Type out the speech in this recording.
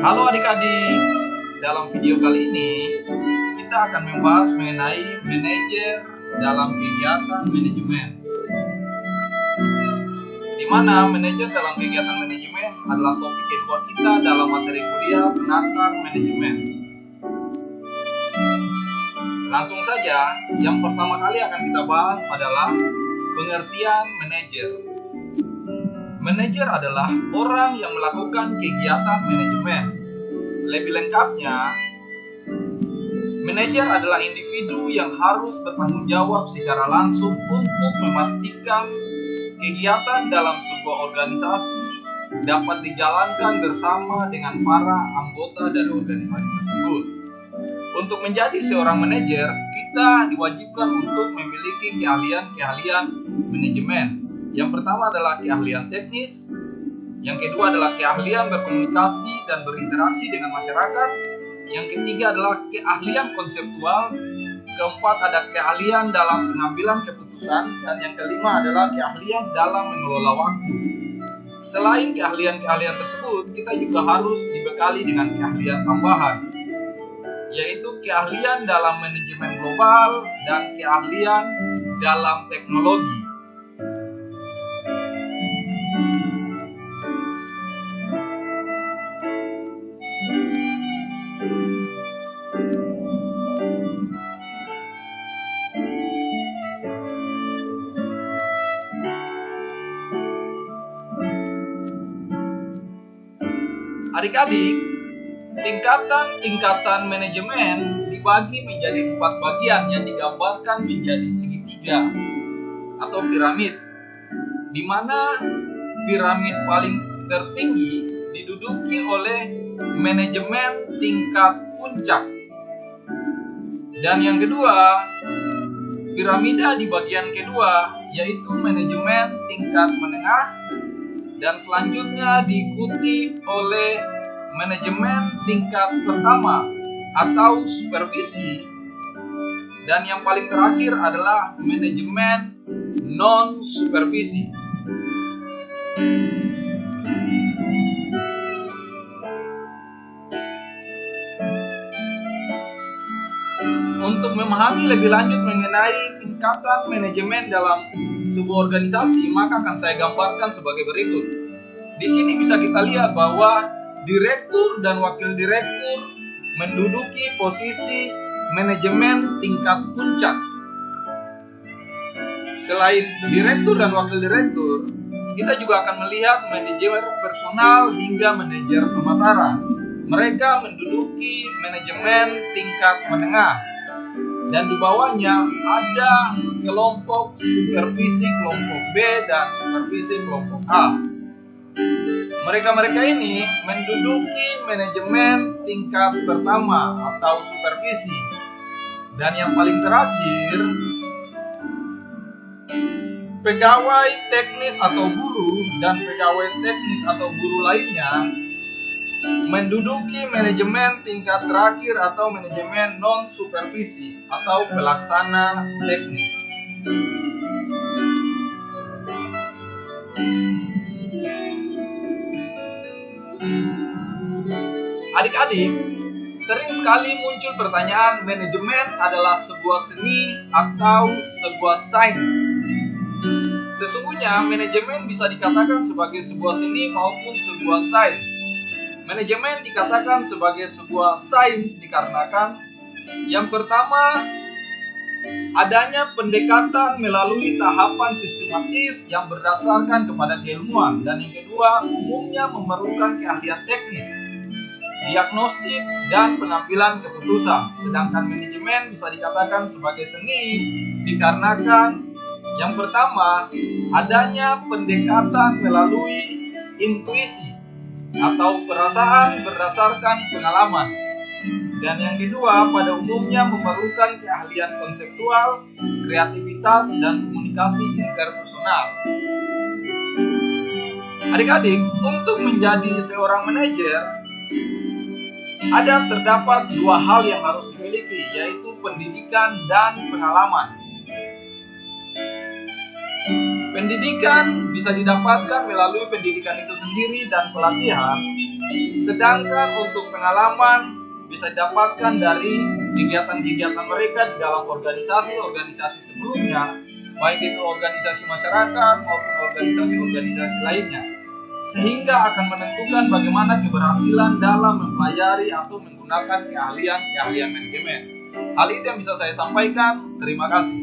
Halo adik-adik, dalam video kali ini kita akan membahas mengenai manajer dalam kegiatan manajemen. Di mana manajer dalam kegiatan manajemen adalah topik kedua kita dalam materi kuliah pengantar manajemen. Langsung saja, yang pertama kali akan kita bahas adalah pengertian manajer. Manajer adalah orang yang melakukan kegiatan manajemen. Lebih lengkapnya, manajer adalah individu yang harus bertanggung jawab secara langsung untuk memastikan kegiatan dalam sebuah organisasi dapat dijalankan bersama dengan para anggota dari organisasi tersebut. Untuk menjadi seorang manajer, kita diwajibkan untuk memiliki keahlian-keahlian manajemen. Yang pertama adalah keahlian teknis, yang kedua adalah keahlian berkomunikasi dan berinteraksi dengan masyarakat, yang ketiga adalah keahlian konseptual, keempat ada keahlian dalam pengambilan keputusan, dan yang kelima adalah keahlian dalam mengelola waktu. Selain keahlian-keahlian tersebut, kita juga harus dibekali dengan keahlian tambahan, yaitu keahlian dalam manajemen global dan keahlian dalam teknologi. Adik-adik, tingkatan manajemen dibagi menjadi 4 bagian yang digambarkan menjadi segitiga atau piramid, di mana piramid paling tertinggi diduduki oleh manajemen tingkat puncak. Dan yang kedua, piramida di bagian kedua yaitu manajemen tingkat menengah, dan selanjutnya diikuti oleh manajemen tingkat pertama atau supervisi, dan yang paling terakhir adalah manajemen non-supervisi. Untuk memahami lebih lanjut mengenai tingkatan manajemen dalam sebuah organisasi, maka akan saya gambarkan sebagai berikut. Di sini bisa kita lihat bahwa direktur dan wakil direktur menduduki posisi manajemen tingkat puncak. Selain direktur dan wakil direktur, kita juga akan melihat manajer personal hingga manajer pemasaran. Mereka menduduki manajemen tingkat menengah. Dan di bawahnya ada kelompok supervisi kelompok B dan supervisi kelompok A. Mereka ini menduduki manajemen tingkat pertama atau supervisi. Dan yang paling terakhir, pegawai teknis atau buruh dan pegawai teknis atau buruh lainnya menduduki manajemen tingkat terakhir atau manajemen non-supervisi atau pelaksana teknis. Adik-adik, sering sekali muncul pertanyaan, manajemen adalah sebuah seni atau sebuah sains? Sesungguhnya manajemen bisa dikatakan sebagai sebuah seni maupun sebuah sains. Manajemen dikatakan sebagai sebuah sains dikarenakan yang pertama, adanya pendekatan melalui tahapan sistematis yang berdasarkan kepada keilmuan, dan yang kedua, umumnya memerlukan keahlian teknis, diagnostik, dan pengambilan keputusan. Sedangkan manajemen bisa dikatakan sebagai seni dikarenakan yang pertama, adanya pendekatan melalui intuisi atau perasaan berdasarkan pengalaman. Dan yang kedua, pada umumnya memerlukan keahlian konseptual, kreativitas, dan komunikasi interpersonal. Adik-adik, untuk menjadi seorang manajer, terdapat 2 hal yang harus dimiliki, yaitu pendidikan dan pengalaman. Pendidikan bisa didapatkan melalui pendidikan itu sendiri dan pelatihan, Sedangkan untuk pengalaman bisa didapatkan dari kegiatan-kegiatan mereka di dalam organisasi-organisasi sebelumnya, baik itu organisasi masyarakat maupun organisasi-organisasi lainnya, sehingga akan menentukan bagaimana keberhasilan dalam mempelajari atau menggunakan keahlian manajemen. Hal itu yang bisa saya sampaikan. Terima kasih.